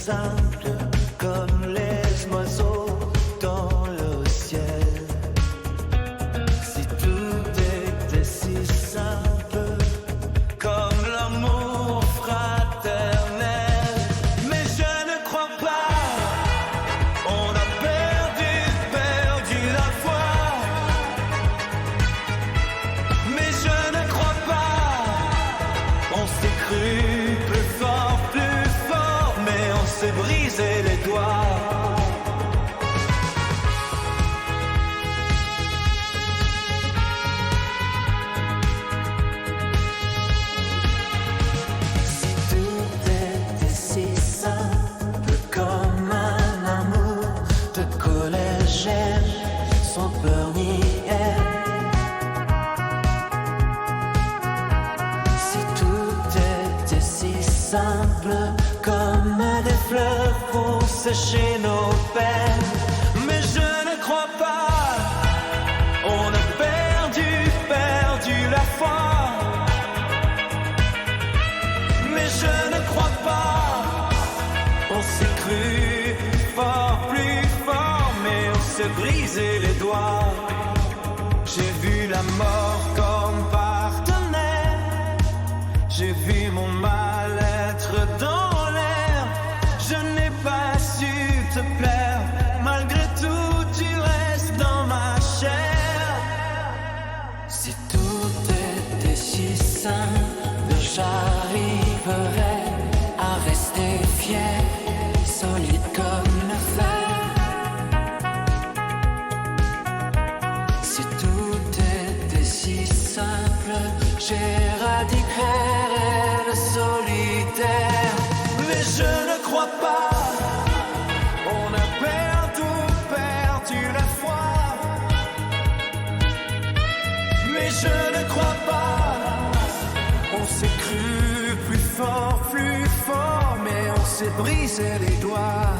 simple comme les oiseaux dans le ciel. Si tout était si simple comme l'amour fraternel. Mais je ne crois pas, on a perdu la foi. Mais je ne crois pas, on s'est cru plus fort, mais on s'est brisé les doigts. Si tout était si simple comme un amour de collégien, sans peur ni haine. Si tout était si simple comme des fleurs pour sécher nos peines. Mais je ne crois pas, on a perdu la foi. Mais je ne crois pas, on s'est cru fort, plus fort, mais on s'est brisé les doigts. J'ai vu la mort comme partenaire, j'ai vu mon mal-être dans l'air. Je n'ai pas su te plaire, malgré tout tu restes dans ma chair. Si tout était si simple, j'arriverais à rester fier, solide comme le fer. Si tout était si simple, j'éradiquerais le solitaire. Mais je ne crois pas, on a perdu la foi. Mais je ne crois pas, on s'est cru plus fort, mais on s'est brisé les doigts.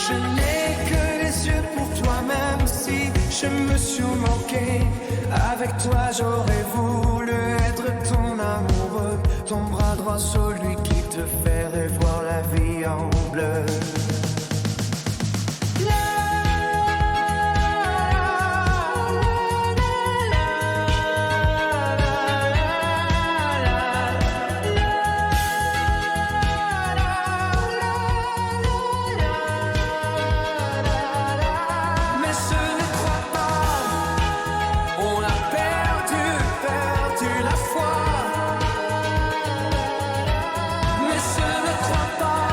Je n'ai que les yeux pour toi, même si je me suis manqué. Avec toi j'aurais voulu être ton amoureux, ton bras droit, celui qui te ferait voir la vie en bleu. Mais je ne crois pas, on a perdu la foi. Mais je ne crois pas,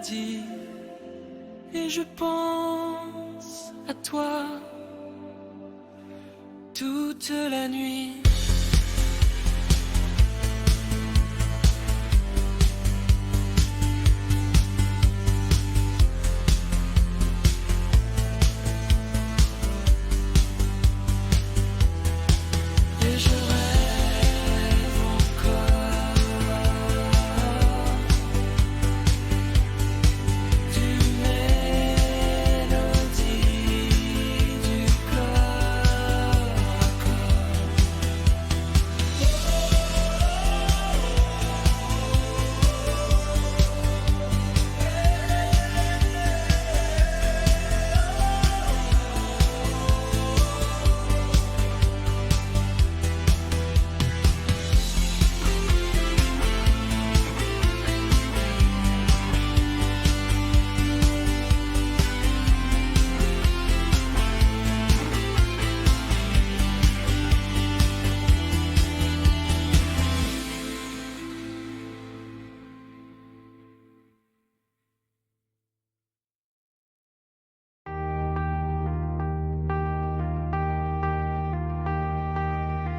paradis. Et je pense à toi toute la nuit. Et je rêve encore d'une mélodie du corps à corps.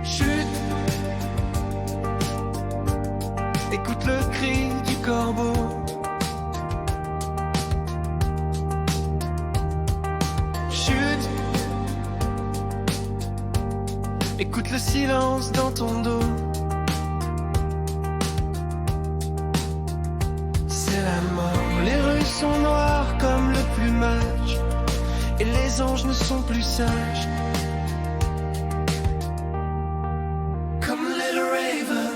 Chut, écoute le cri du corbeau. Chut, écoute le silence dans ton dos. C'est la mort, les rues sont noires comme le plumage, et les anges ne sont plus sages. Comme Little Raven,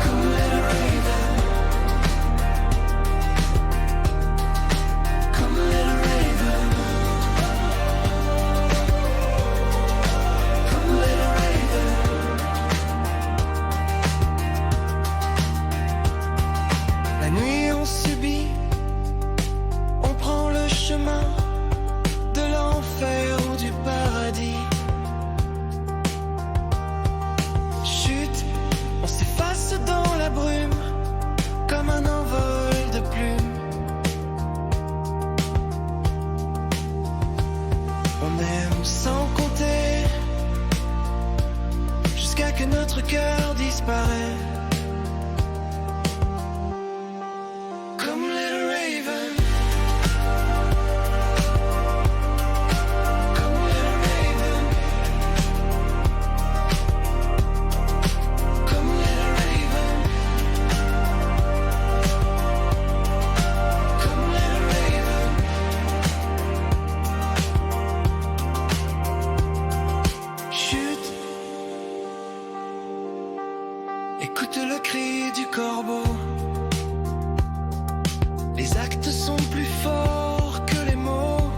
comme Little Raven, comme Little Raven, comme Little Raven. La nuit on subit, on prend le chemin de l'enfer ou du paradis. Chut, on s'efface dans la brume comme un envol de plumes. On aime sans compter jusqu'à que notre cœur disparaît. Comme Little Raven, comme Little Raven, comme Little Raven, comme Little Raven. Chut, écoute le cri du corbeau. Les actes sont plus forts que les mots.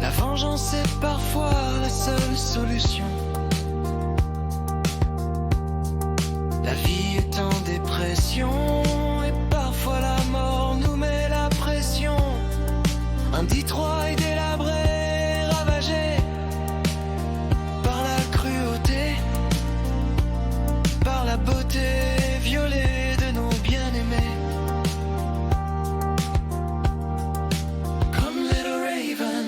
La vengeance est parfois la seule solution. La vie est en dépression et parfois la mort nous met la pression. Un Detroit délabré, ravagé par la cruauté, par la beauté violée de nos bien-aimés. Comme Little Raven,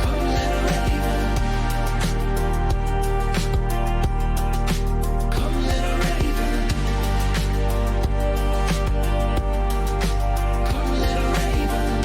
comme Little Raven, comme Little Raven, comme Little Raven.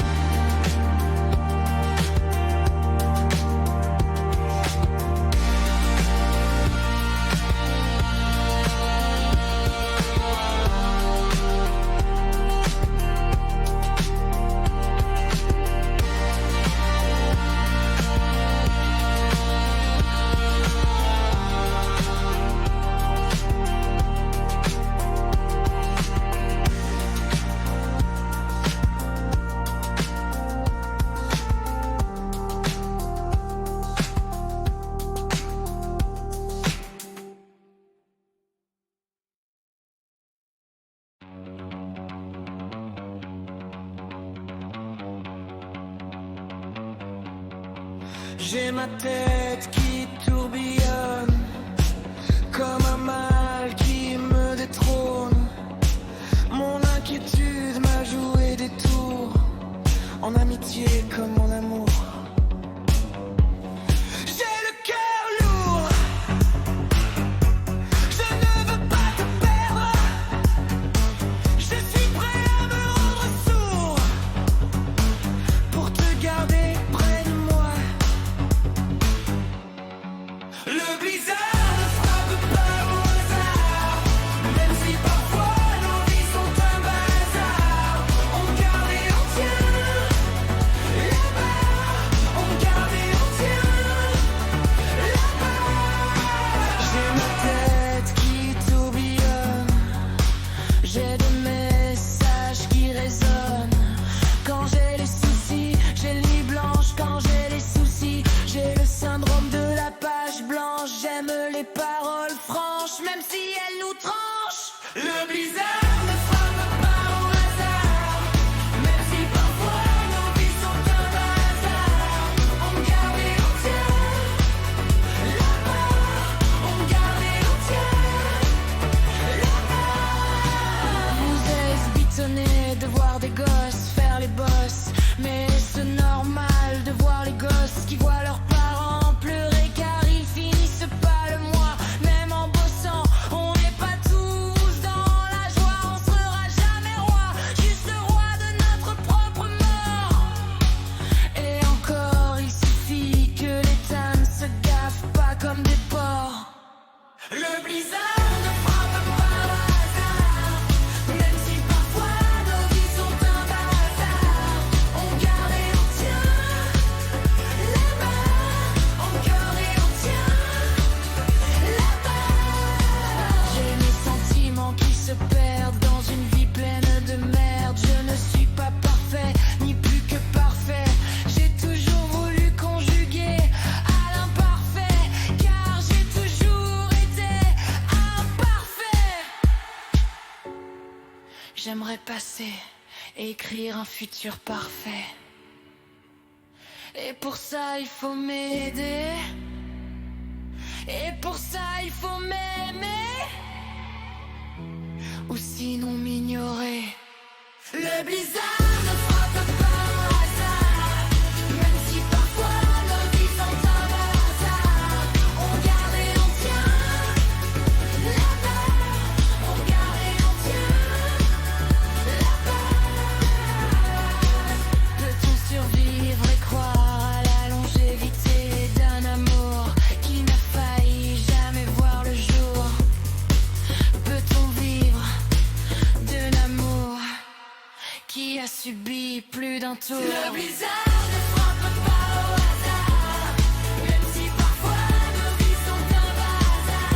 J'ai ma tête qui tourbillonne comme un mal qui me détrône. Mon inquiétude m'a joué des tours, en amitié comme en amour. J'ai le cœur lourd, je ne veux pas te perdre. Je suis prêt à me rendre sourd pour te garder près de moi. Le blizzard ne frappe pas au hasard, même si parfois nos vies sont un bazar. On garde et on tient là-bas, on garde et on tient là-bas. J'ai ma tête qui tourbillonne, j'ai des messages qui résonnent. Quand j'ai les soucis, j'ai les nuits blanches. Quand j'ai les soucis, j'ai le syndrome de la page blanche. J'aime les paroles franches, même si elles nous tranchent. Le blizzard ne frappe pas au hasard, même si parfois nos vies sont un bazar. On garde et on tient là-bas, on garde et on tient là-bas. Vous êtes bitonnés de voir des gosses faire les bosses, mais c'est normal de voir les gosses qui voient leurs parents pleurer car ils finissent pas le mois. Même en bossant, on n'est pas tous dans la joie. On sera jamais roi, juste le roi de notre propre mort. Et encore, il suffit que les tas ne se gaffent pas comme des porcs. Le blizzard ne frappe pas au hasard, même si parfois nos vies sont un bazar. On garde et on tient là-bas, on garde et on tient là-bas. J'ai mes sentiments qui se perdent dans une vie pleine de merde. Je ne suis pas parfait, ni plus que parfait. J'ai toujours voulu conjuguer à l'imparfait, car j'ai toujours été imparfait. J'aimerais passer et écrire un futur parfait. Et pour ça il faut m'aider, et pour ça il faut m'aimer, ou sinon m'ignorer. Le blizzard ne frappe pas au hasard, même si parfois nos vies sont un bazar. On garde et on tient là-bas, on garde et on tient là-bas. Peut-on survivre et croire à la longévité d'un amour qui n'a failli jamais voir le jour? Peut-on vivre de l'amour qui a subi plus d'un tour? Le blizzard ne frappe pas au hasard, même si parfois nos vies sont un bazar.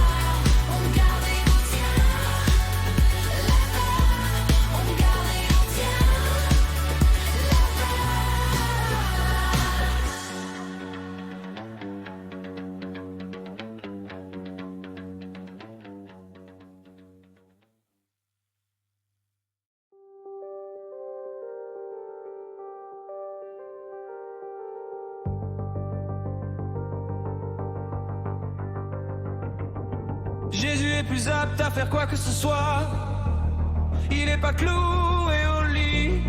On garde et on tient là-bas, on garde et on tient Jésus est plus apte à faire quoi que ce soit. Il n'est pas cloué au lit,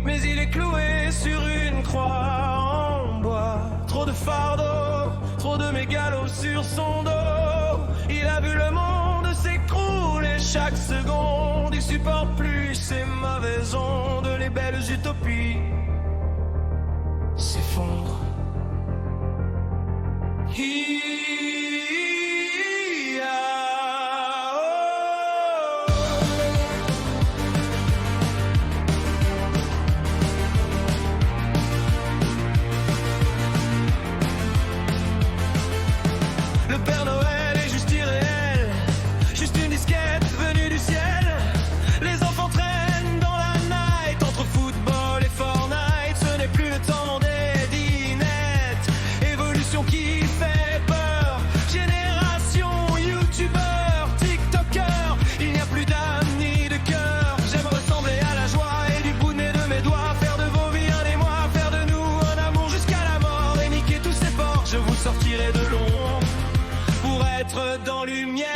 mais il est cloué sur une croix en bois. Trop de fardeaux, trop de mégalos sur son dos. Il a vu le monde s'écrouler chaque seconde. Il supporte plus ces mauvaises ondes. Les belles utopies s'effondrent. Le Père Noël est juste irréel, juste une disquette venue du ciel. Les enfants traînent dans la night, entre football et Fortnite. Ce n'est plus le temps des dinettes, évolution qui fait peur. Génération youtubeur, tiktoker, il n'y a plus d'âme ni de cœur. J'aime ressembler à la joie et du bout de mes doigts faire de vos vies un émoi, faire de nous un amour jusqu'à la mort et niquer tous ces porcs. Je vous sortirai de l'ombre pour être dans lumière.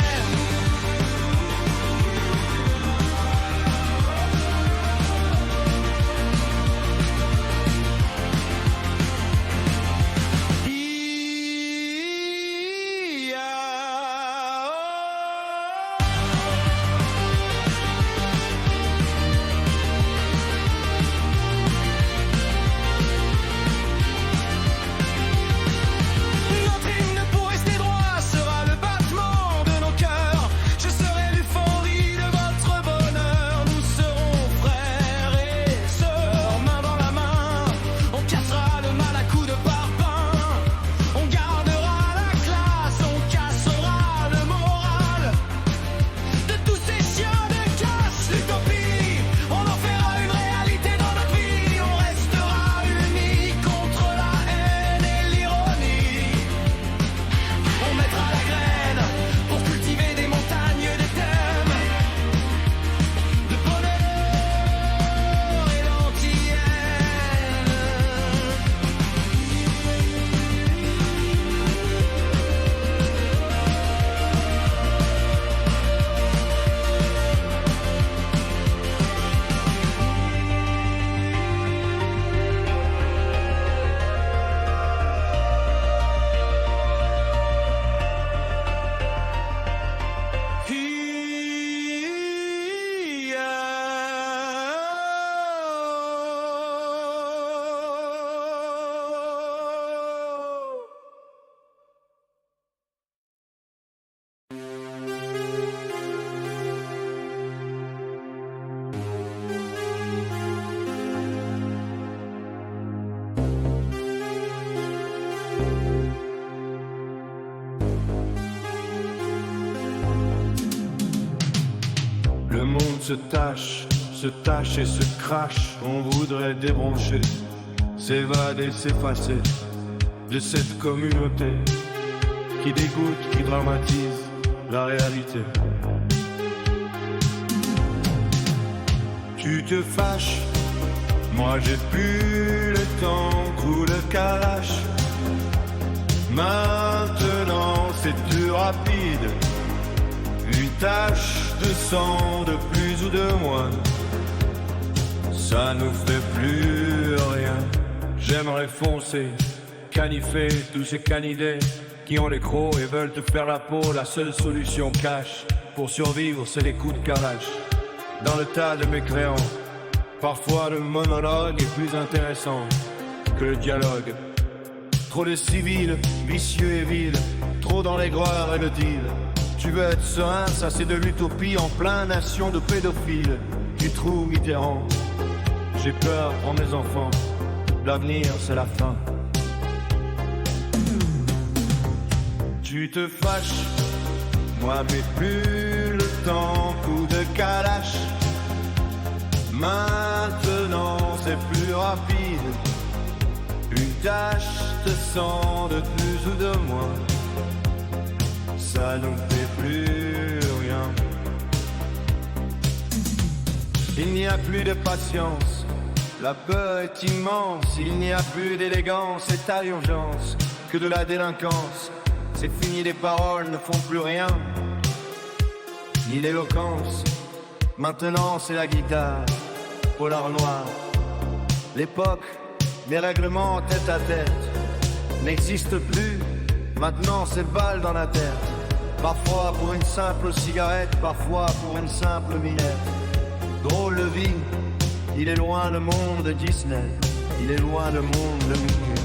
se tâche et se crache. On voudrait débrancher, s'évader, s'effacer de cette communauté qui dégoûte, qui dramatise la réalité. Tu te fâches, moi j'ai plus le temps, coup de calache. Maintenant c'est plus rapide, une tache de sang de plus ou de moins, ça nous fait plus rien. J'aimerais foncer, canifer tous ces canidés qui ont les crocs et veulent te faire la peau. La seule solution cash pour survivre, c'est les coups de calage. Dans le tas de mécréants, parfois le monologue est plus intéressant que le dialogue. Trop de civils, vicieux et vils, trop dans l'aigreur et le deal. Tu veux être serein, ça c'est de l'utopie en plein nation de pédophiles. Du trou Mitterrand, j'ai peur pour mes enfants, l'avenir c'est la fin. Tu te fâches, moi mais plus le temps, coup de calache. Maintenant c'est plus rapide, une tache de sang de plus ou de moins, ça nous fait plus rien. Il n'y a plus de patience, la peur est immense. Il n'y a plus d'élégance, c'est à l'urgence que de la délinquance. C'est fini, les paroles ne font plus rien, ni l'éloquence. Maintenant c'est la guitare, polar noir. L'époque, les règlements tête à tête n'existent plus. Maintenant c'est balle dans la tête, parfois pour une simple cigarette, parfois pour une simple millette. Drôle de vie, il est loin le monde de Disney, il est loin le monde de Mickey.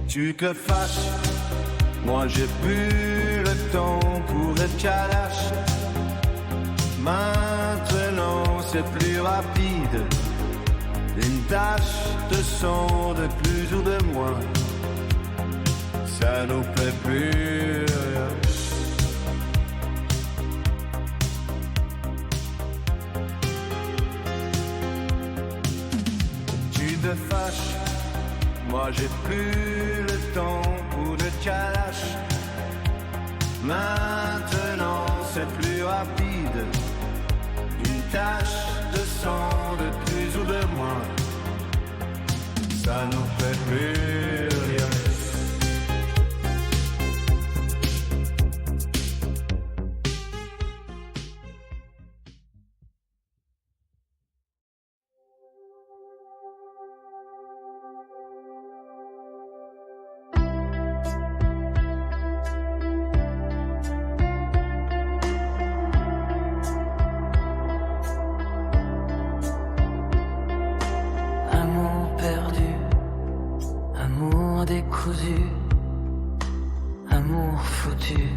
Tu te fâches, moi j'ai plus le temps pour être calache. Maintenant c'est plus rapide, une tache de sang de plus ou de moins, ça nous fait plus rien. Tu te fâches, moi j'ai plus le temps pour le calache. Maintenant c'est plus rapide, une tache de sang de plus ou de moins, ça nous fait plus rien. Amour foutu,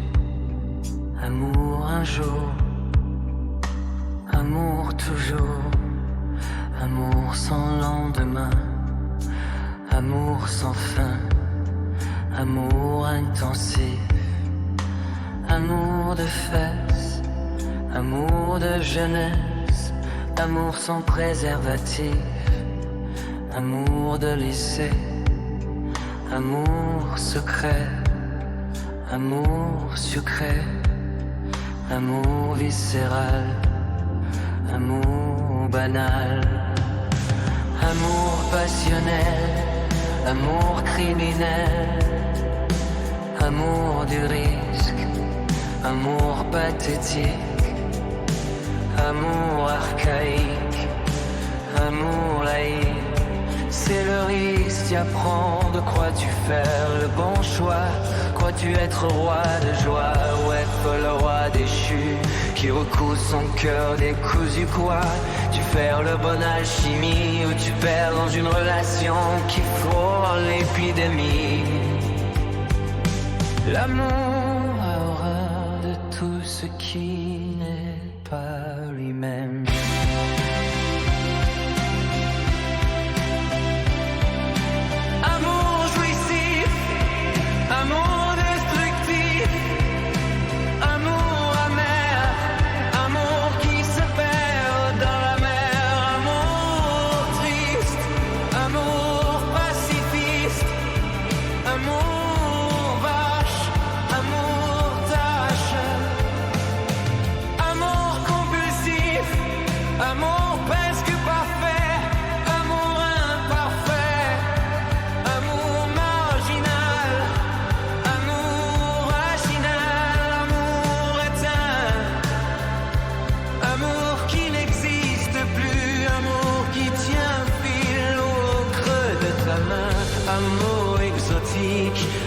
amour un jour, amour toujours, amour sans lendemain, amour sans fin, amour intensif, amour de fesses, amour de jeunesse, amour sans préservatif, amour de lycée. Amour secret, amour sucré, amour viscéral, amour banal, amour passionnel, amour criminel, amour du risque, amour pathétique, amour archaïque, amour laïque. C'est le risque, t'y apprendre, crois-tu faire le bon choix? Crois-tu être roi de joie ou être le roi déchu qui recoue son cœur décousu quoi? Tu faire le bon alchimie ou tu perds dans une relation qui frôle l'épidémie? L'amour a horreur de tout ce qui n'est pas lui-même. Amour jouissif, amour destructif, amour amer, amour qui se perd.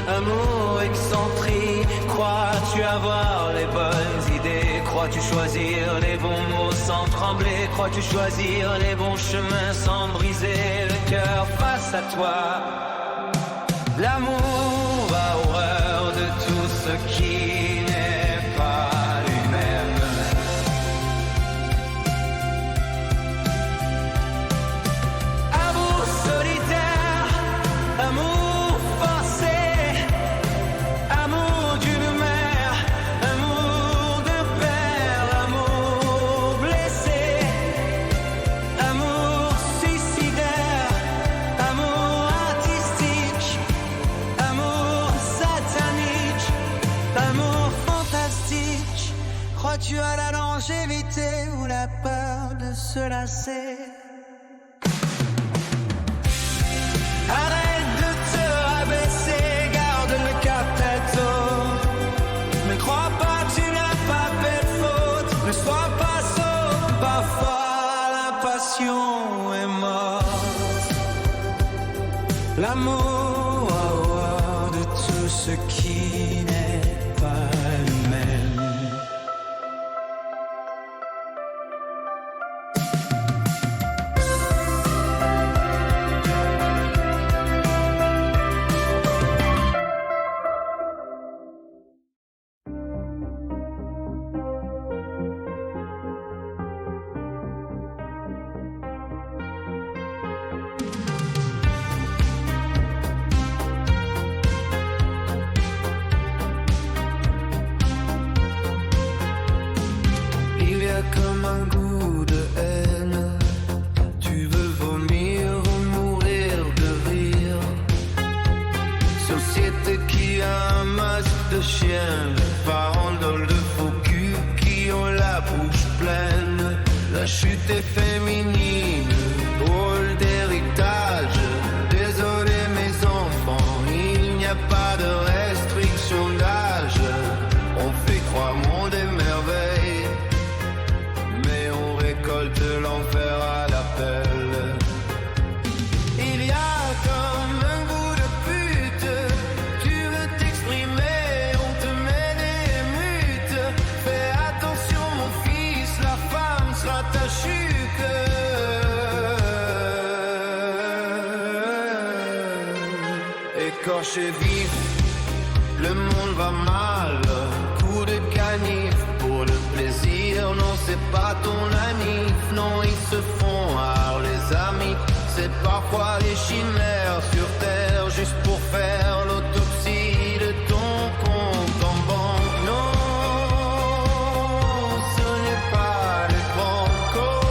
amour excentrique. Crois-tu avoir les bonnes idées? Crois-tu choisir les bons mots sans trembler? Crois-tu choisir les bons chemins sans briser le cœur face à toi? L'amour a horreur de tout ce qui n'est pas lui-même. Amour solitaire, amour forcé, amour d'une mère, amour de père, amour blessé, amour suicidaire, amour artistique, amour satanique, amour fantastique. Crois-tu à la longévité ou la peur de se lasser? Arrête de te rabaisser, garde le cap tête haut. Ne crois pas, tu n'as pas fait de faute. Ne sois pas sot, parfois la passion est morte. L'amour a horreur de tout ce qui n'est pas lui-même. Il y a comme un goût de haine. Tu veux vomir ou mourir de rire. Société qui a un masque de chien, paroles de faux cul qui ont la bouche pleine. La chute est féminine, drôle d'héritage. Désolé mes enfants, il n'y a pas de restriction d'âge. On fait croire monde et merveille, mais on récolte l'enfer à l'appel. Il y a comme un goût de pute. Tu veux t'exprimer, on te met des mutes. Fais attention mon fils, la femme sera ta chute. Écorché vif, le monde va mal. Coup de canif pour le plaisir. Non, c'est pas ton anif. Non, ils se font rare, les amis. C'est parfois des chimères sur terre, juste pour faire l'autopsie de ton compte en banque. Non, ce n'est pas les bancos.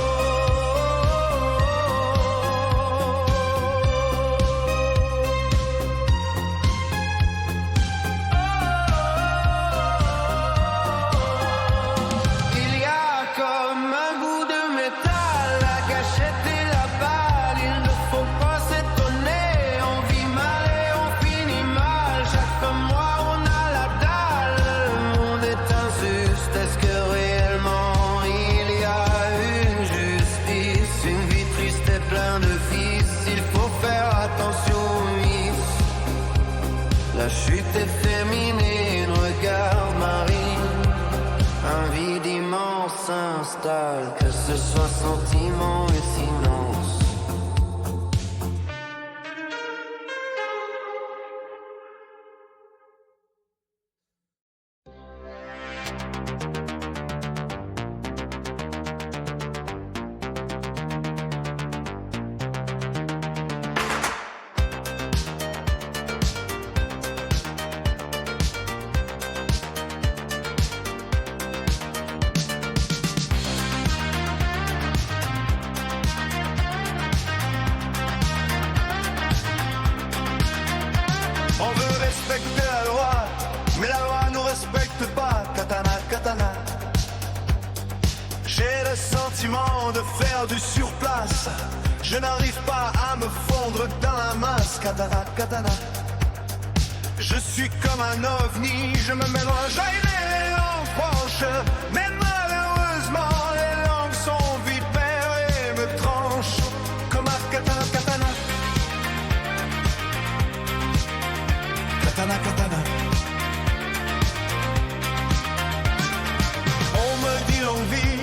Il y a comme un goût de métal, la gâchette et la balle. Il ne faut pas s'étonner, on vit mal et on finit mal. Chaque mois on a la dalle, le monde est injuste. Est-ce que réellement il y a une justice? Une vie triste et pleine de vices, il faut faire attention aux miss. La chute est féminine, regarde Marine. Un vide immense s'installe, que ce soit sentiment et silence. On veut respecter la loi, mais la loi nous respecte pas. Katana, katana. J'ai le sentiment de faire du surplace. Je n'arrive pas à me fondre dans la masse. Katana, katana. Je suis comme un ovni, je me mélange à les langues franches. Mais malheureusement, les langues sont vipères et me tranchent comme un katana, katana. katana, katana. On me dit longue vie,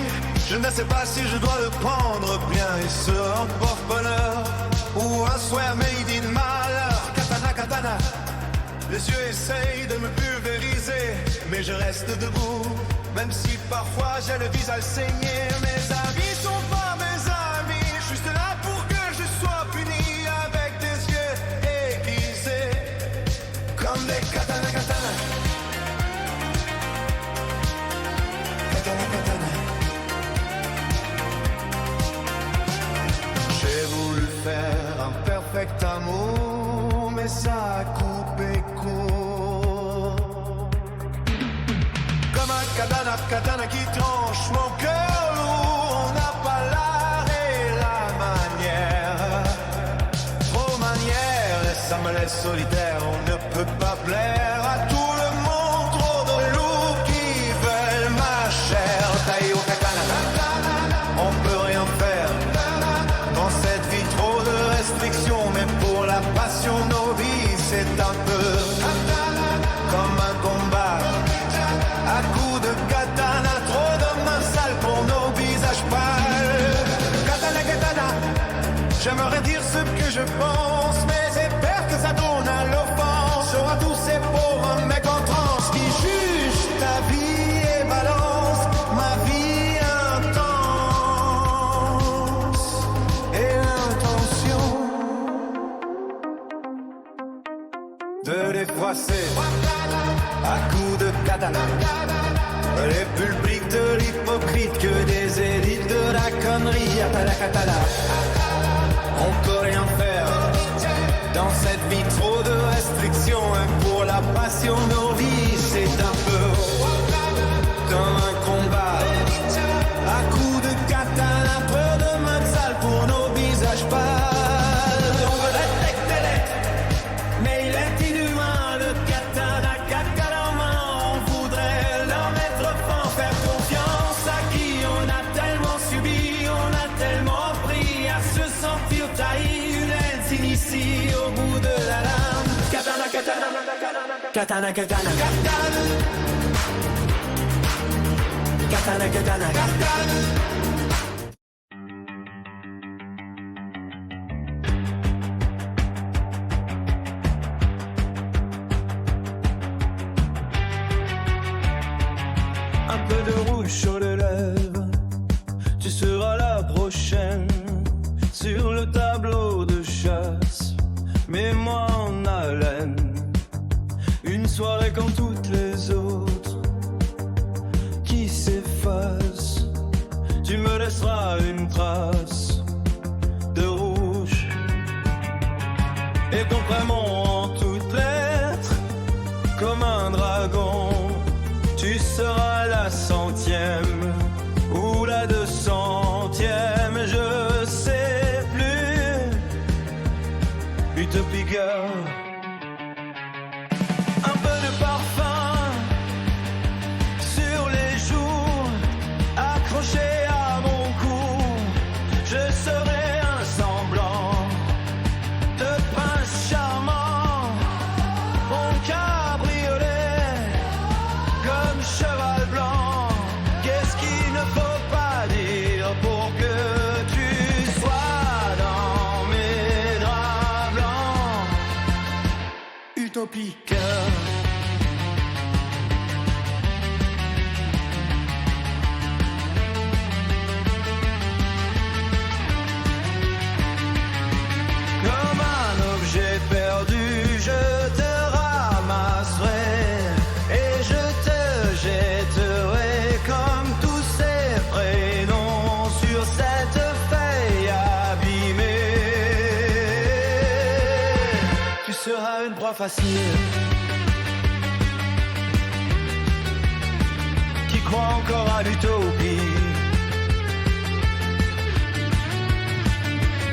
je ne sais pas si je dois le prendre bien et ce en porte-bonheur ou un swear made in malheur. Katana, katana. Les yeux essayent de me pulvériser, mais je reste debout, même si parfois j'ai le visage saigné. Mes amis sont pas mes amis, juste là pour que je sois puni avec des yeux aiguisés, comme des katana, katana. Katana, katana. J'ai voulu faire un perfect amour, mais ça a coupé court. Comme un katana, katana qui tranche mon cœur lourd. On n'a pas l'art et la manière, trop manière, et ça me laisse solitaire. On ne peut pas plaire à tout le monde, trop de loups qui veulent ma chair. Taïo katana, on peut rien faire dans cette vie, trop de restrictions, mais pour la passion nos vies c'est un peu comme un combat à coups de katana, trop de mains sales pour nos visages pâles. Katana, katana, j'aimerais dire ce que je pense, mais j'ai peur que ça tourne à l'offense. Sur tous ces pauvres mecs en transe qui jugent ta vie et balance ma vie intense et l'intention de les froisser à coups de katana. Les publics de l'hypocrite, que des élites de la connerie. Katana, katana. On peut rien faire dans cette vie, trop de restrictions. Et pour la passion nos vies c'est un peu comme un combat à coups de katana, trop de mains sales pour nos visages pâles. On veut respecter l'être, mais il est inhumain. Le katana, katana en main, on voudrait leur mettre fin. Faire confiance à qui on a tellement subi, on a tellement pris à se sentir taillé. Une haine s'initie au bout de la lame. Katana, katana, katana, katana, katana, katana, katana, katana. Un peu de rouge sur les lèvres, tu seras la prochaine sur le tableau de chasse. Mets-moi en haleine, une soirée comme toutes les autres qui s'efface. Tu me laisseras une trace de rouge et ton prénom en toutes lettres comme un dragon. Tu seras la 100e ou la 200e, je sais plus. Utopie girl. Un peu de parfum sur les joues, accroché à mon cou. Je serai un semblant de prince charmant, mon cabriolet comme cheval blanc. Qu'est-ce qu'il ne faut pas dire pour que tu sois dans mes draps blancs? Utopique. Comme un objet perdu, je te ramasserai et je te jetterai comme tous ces prénoms sur cette feuille abîmée. Tu seras une proie facile qui croit encore à l'utopie.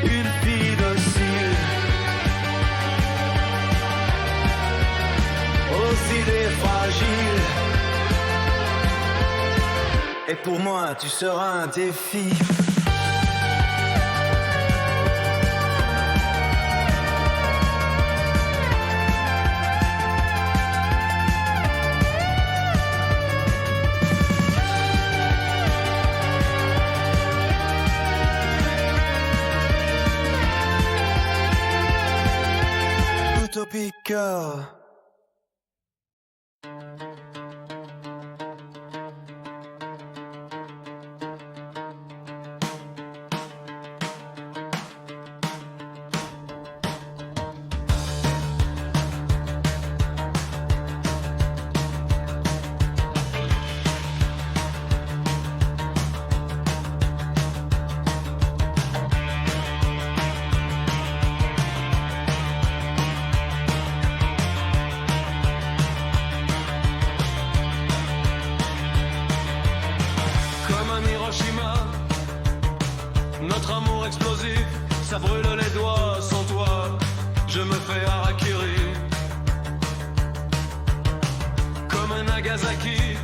Une fille docile, aux idées fragiles. Et pour moi, tu seras un défi. cœur. Comme un Hiroshima, notre amour explosif, ça brûle les doigts. Sans toi, je me fais harakiri. Comme un Nagasaki,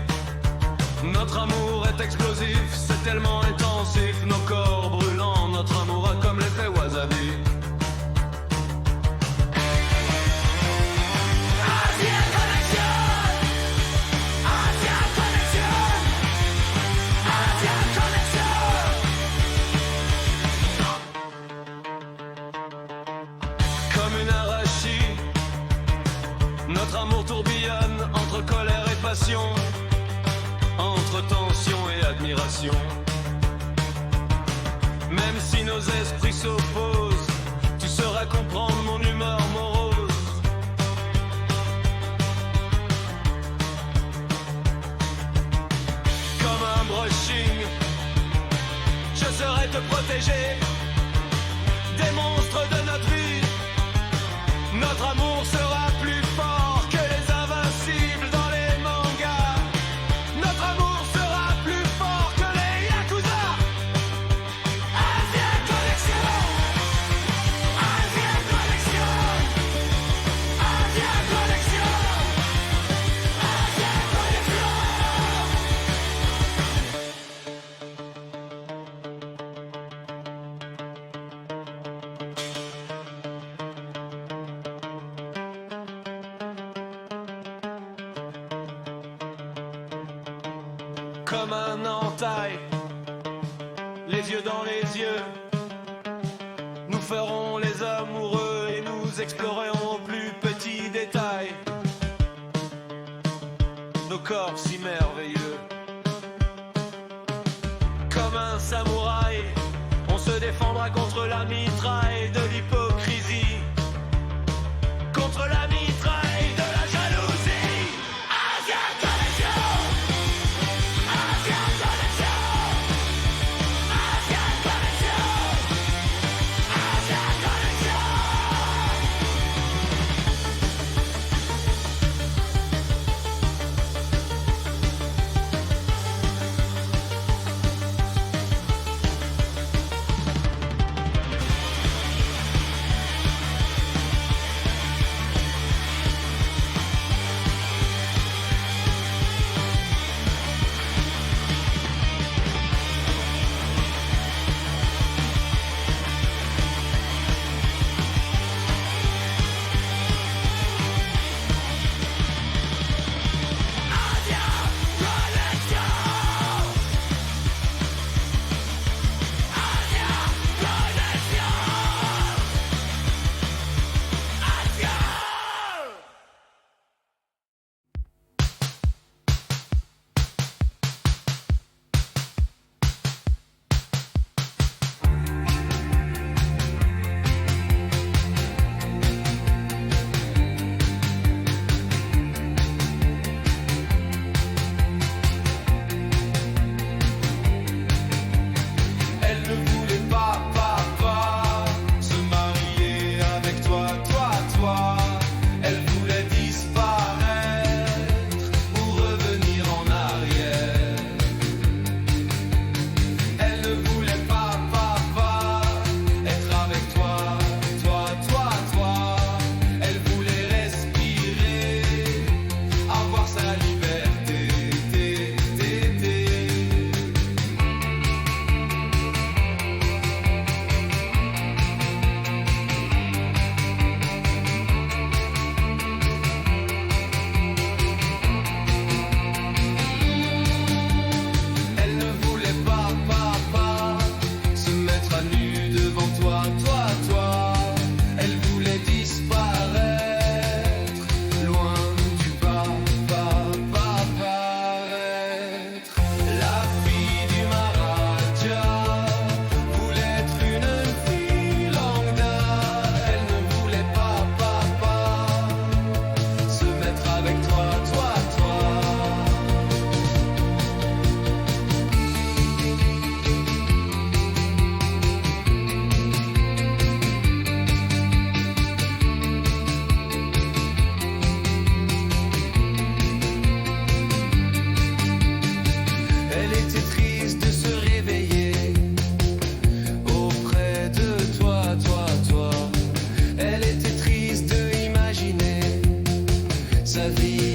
notre amour est explosif, c'est tellement intensif. Nos corps brûlants, notre amour a comme l'effet wasabi. Asia Connection, Asia Connection, Asia Connection. Comme une arachide, notre amour tourbillonne entre colère et passion, entre tension et admiration. Même si nos esprits s'opposent, tu sauras comprendre mon humeur morose. Comme un brushing, je saurai te protéger des monstres de notre vie. Notre amour sera plus fort que les invincibles dans les mangas. Notre amour sera plus fort que les Yakuza. Asia Connection, Asia Connection, Asia Connection, Asia Connection. Comme un entaille, les yeux dans les yeux, nous ferons les amoureux et nous explorerons au plus petits détails nos corps si merveilleux. Comme un samouraï, on se défendra contre la mitraille de l'hypocrisie, contre la mitraille de la jalousie. Asia Connection, Asia Connection, Asia Connection, Asia Connection.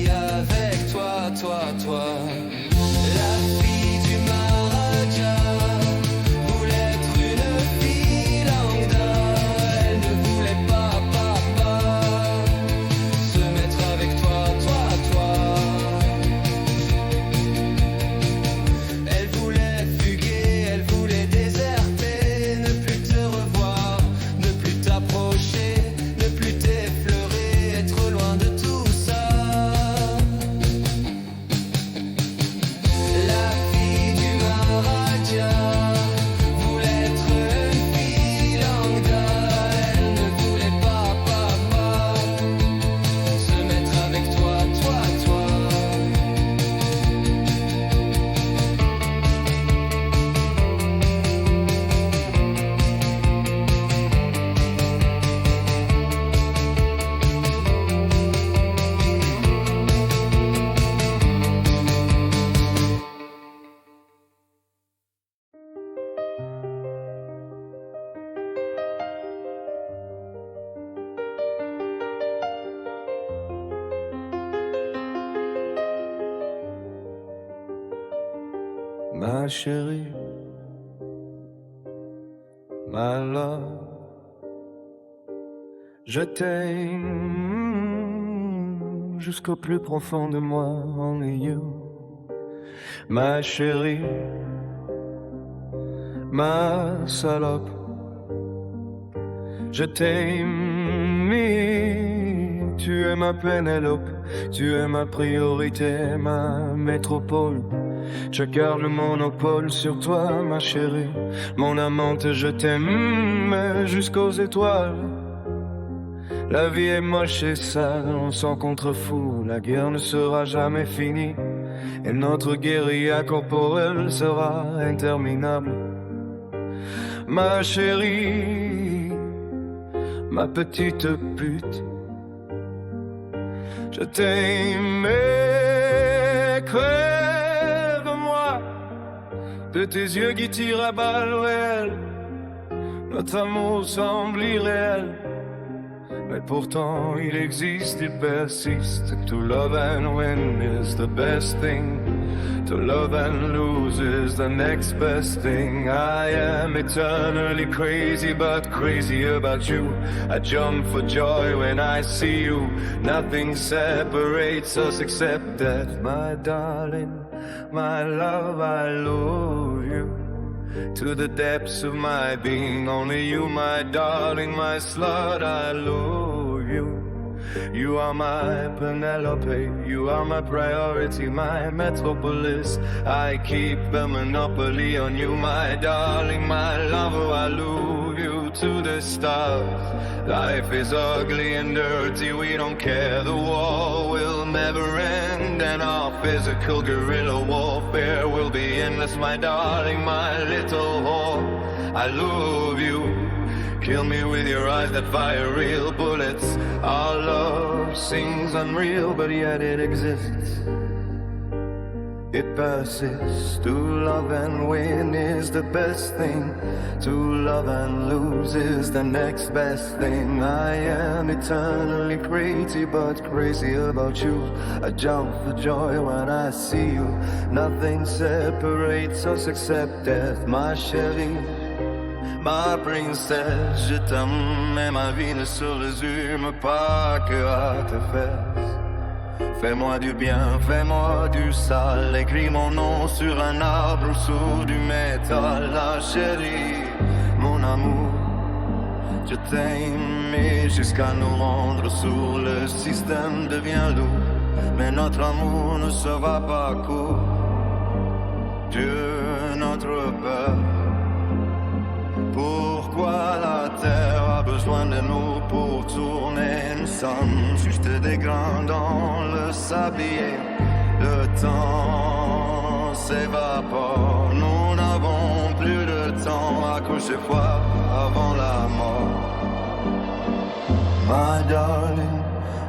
vie avec toi, toi, toi. La fille du Maharaja voulait être une fille lambda. Elle ne voulait pas, papa, se mettre avec toi, toi, toi. Elle voulait fuguer, elle voulait déserter, ne plus te revoir, ne plus t'approcher, ne plus t'effleurer, être loin de tout ça. La fille du Maharaja voulait être une fille lambda. Elle ne voulait pas, papa, se mettre avec toi, toi, toi. Ma chérie, my love, je t'aime jusqu'au plus profond de moi, only you. Ma chérie, ma salope, je t'aime, mais tu es ma Pénélope, tu es ma priorité, ma métropole. Je garde le monopole sur toi, ma chérie, mon amante, je t'aime jusqu'aux étoiles. La vie est moche et sale, on s'en contrefout, la guerre ne sera jamais finie, et notre guérilla corporelle sera interminable. Ma chérie, ma petite pute, je t'aime, crève-moi de tes yeux qui tirent à balles réelles. Notre amour semble irréel, mais pourtant il existe, il persiste. To love and win is the best thing. To love and lose is the next best thing. I am eternally crazy, but crazy about you. I jump for joy when I see you. Nothing separates us except death. My darling, my love, I love you. To the depths of my being, only you, my darling, my slut, I love you. You are my Penelope, you are my priority, my metropolis. I keep the monopoly on you, my darling, my lover, I love you to the stars. Life is ugly and dirty, we don't care, the war will never end, and our physical guerrilla warfare will be endless, my darling, my little whore. I love you. Kill me with your eyes that fire real bullets. Our love seems unreal, but yet it exists. It persists. To love and win is the best thing. To love and lose is the next best thing. I am eternally crazy, but crazy about you. I jump for joy when I see you. Nothing separates us except death, my chérie. Ma princesse, je t'aime, mais ma vie ne se résume pas que à tes fesses. Fais-moi du bien, fais-moi du sale, écris mon nom sur un arbre sous du métal. La chérie, mon amour, je t'aime et jusqu'à nous rendre sourds. Le système devient lourd, mais notre amour ne sera pas court. Dieu, notre Père, pourquoi la terre a besoin de nous pour tourner? Nous sommes juste des grains dans le sablier. Le temps s'évapore, nous n'avons plus de temps. Accrochez-toi avant la mort. My darling,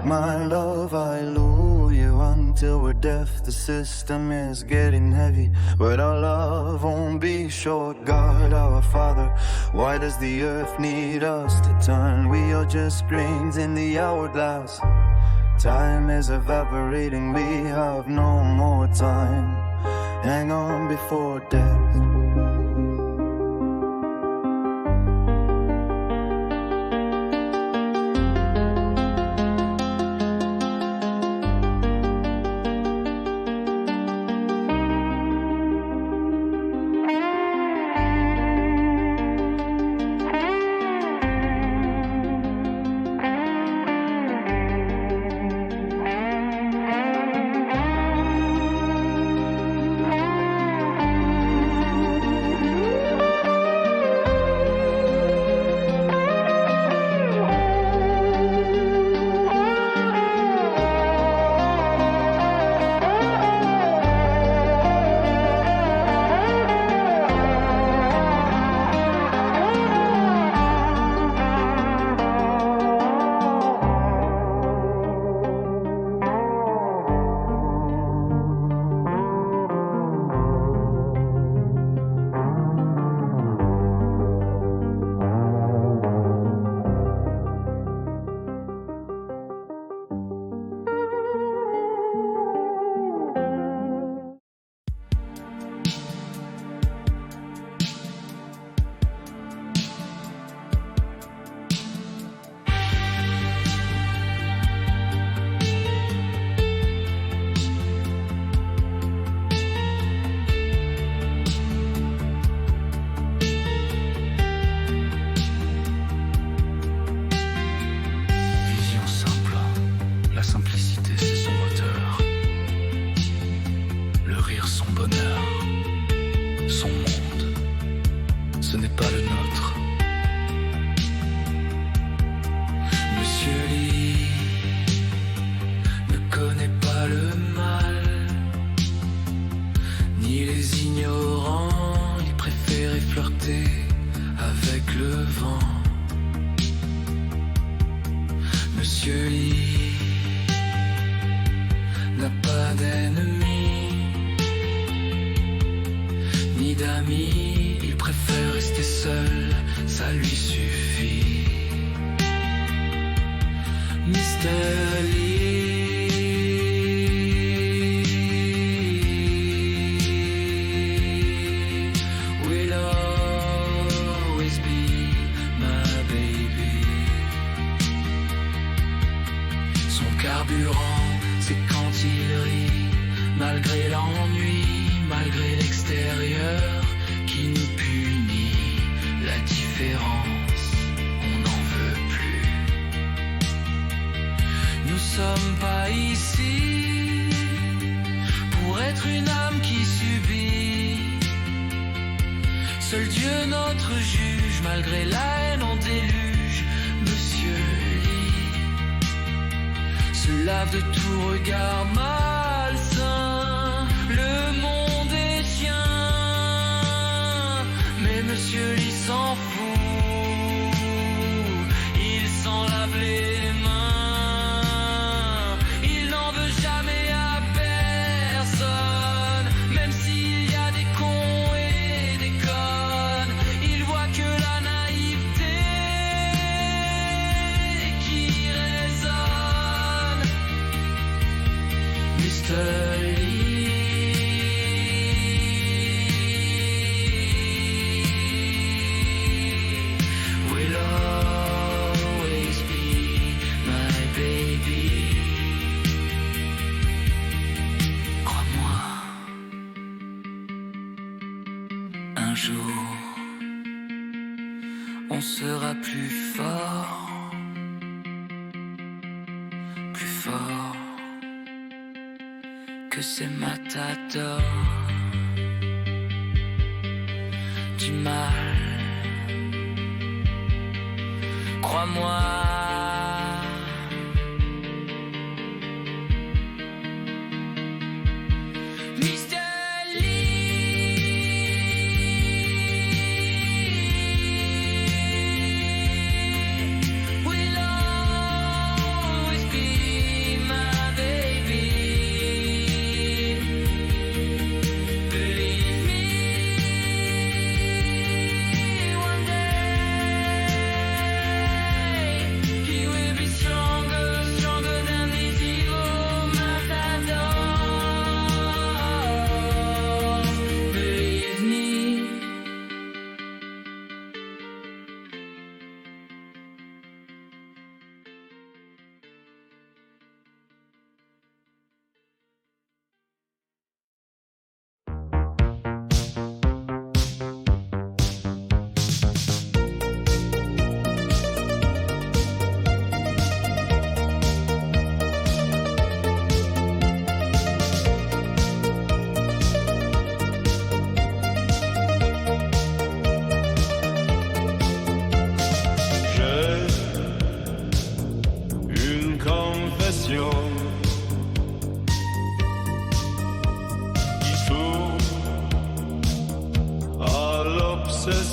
my love, I love you until we're deaf. The system is getting heavy, but our love won't be short. God, our Father, why does the earth need us to turn? We are just grains in the hourglass. Time is evaporating, we have no more time. Hang on before death.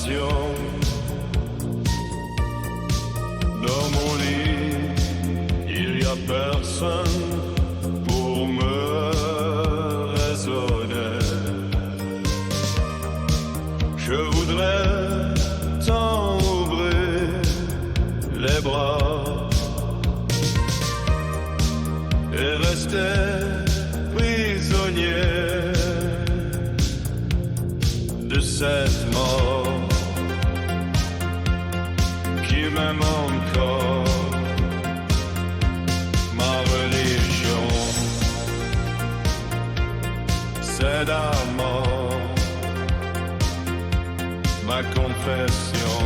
passion. Dans mon lit, il y a personne pour me raisonner. Je voudrais t'ouvrir les bras et rester prisonnier de cette mort qui m'aime encore. Ma religion, c'est la mort. Ma confession,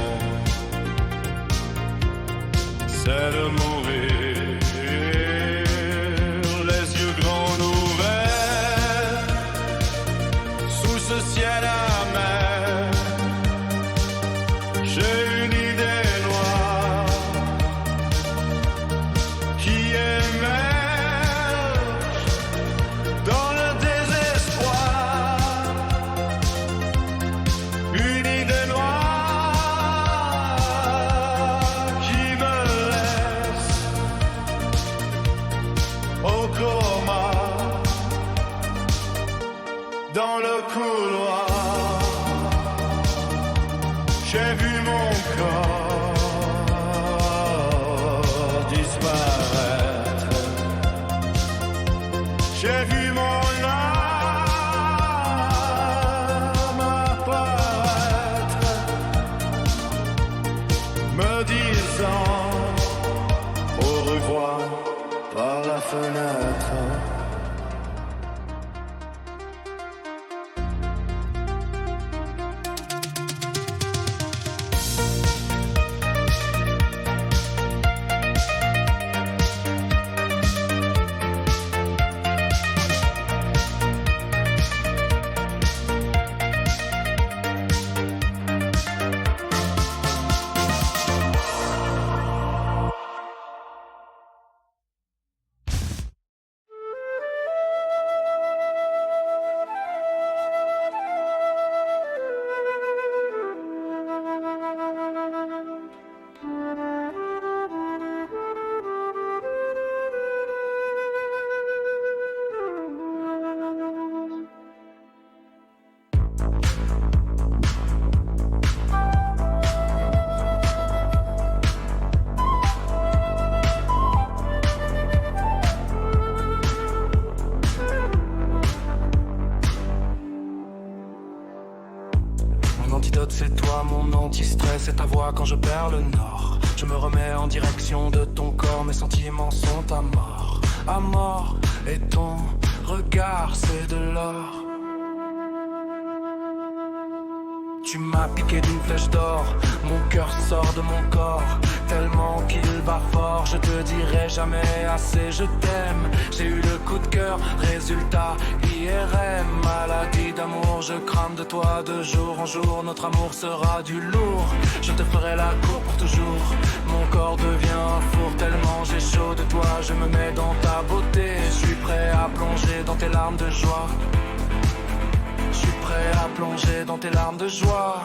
c'est de mourir les yeux grands ouverts sous ce ciel amer. J'ai une idée noire qui émerge dans le désespoir. Une idée noire qui me laisse au coma dans le couloir. J'ai vu mon corps disparaître. J'ai vu mon âme apparaître, me disant au revoir par la fenêtre. C'est toi mon anti-stress, c'est ta voix quand je perds le nord. Je me remets en direction de ton corps, mes sentiments sont à mort. À mort, et ton regard c'est de l'or. Tu m'as piqué d'une flèche d'or, mon cœur sort de mon corps, tellement qu'il bat fort, je te dirai jamais assez je t'aime. J'ai eu le coup de cœur, résultat IRM, maladie d'amour, je crame de toi de jour en jour, notre amour sera du lourd, je te ferai la cour pour toujours. Mon corps devient un four tellement j'ai chaud de toi, je me mets dans ta beauté, je suis prêt à plonger dans tes larmes de joie. Je suis prêt à plonger dans tes larmes de joie.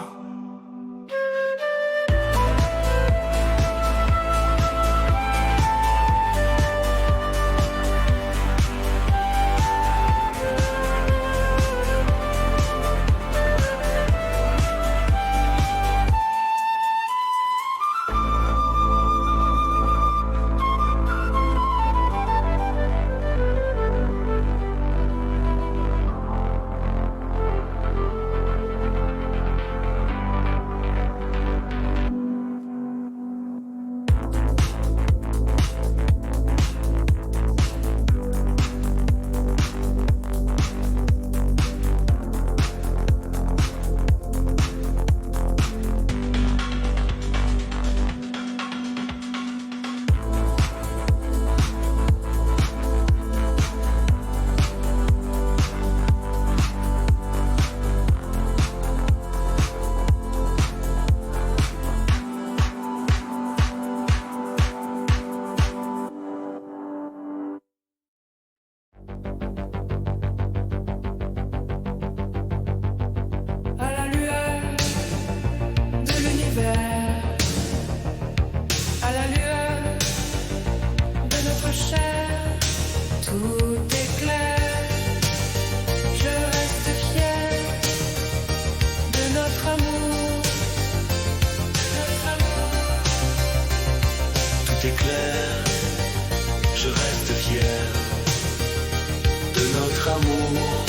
amour.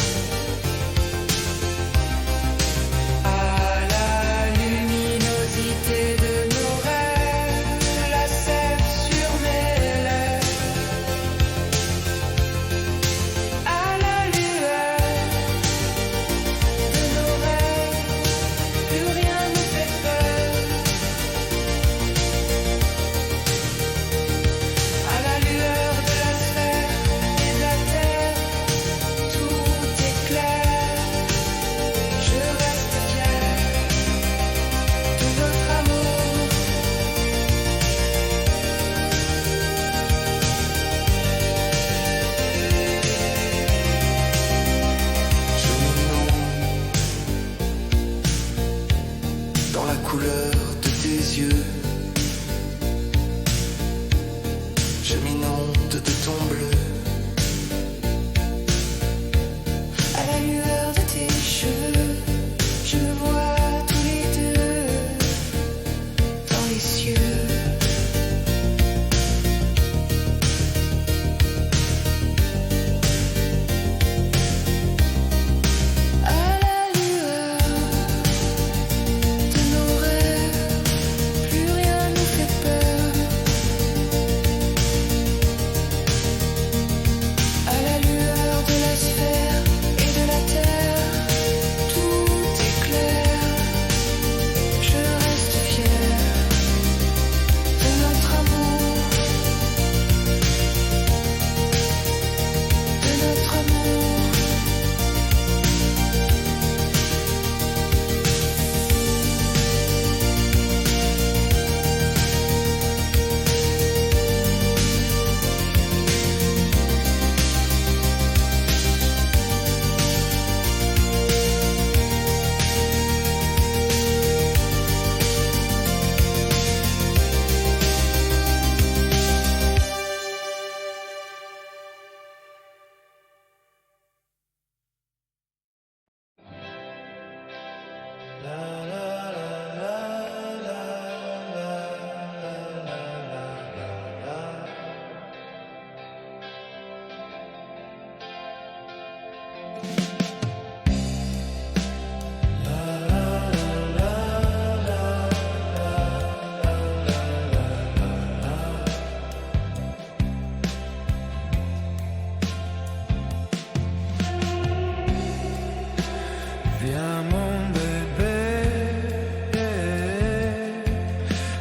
Viens mon bébé,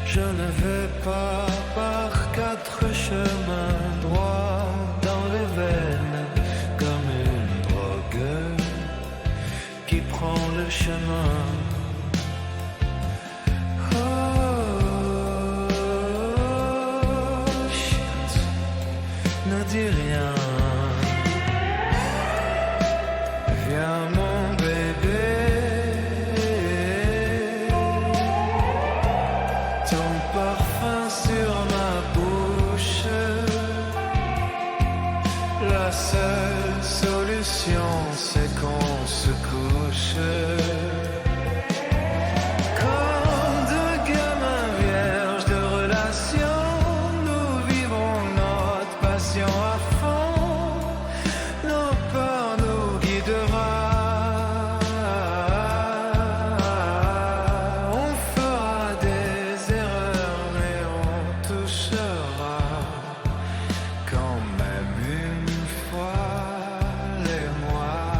je ne vais pas par 4 chemins droits dans les veines comme une drogue qui prend le chemin. Oh, chut, ne dis rien. Viens mon bébé, ton parfum sur ma bouche, la seule solution c'est qu'on se couche. Comme deux gamins vierges de relations, nous vivons notre passion à fond, nos peurs nous guidera. On fera des erreurs mais on touchera quand même une fois les mois.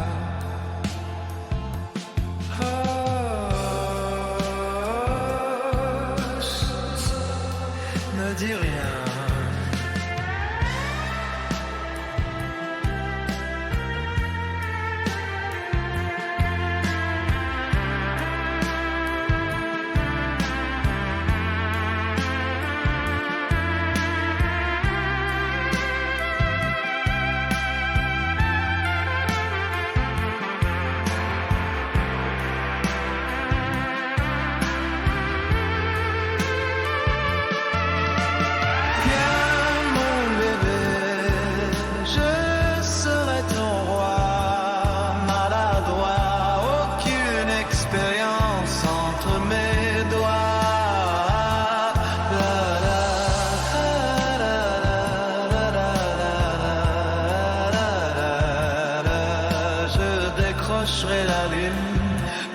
j'approcherai la lune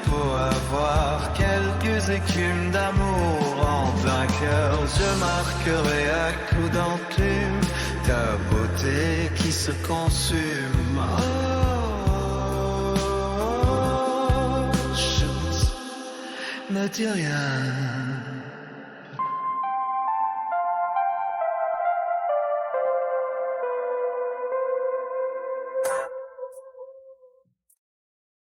pour avoir quelques écumes d'amour en plein cœur. Je marquerai à coups d'enclume ta beauté qui se consume. Oh, chut, ne dis rien.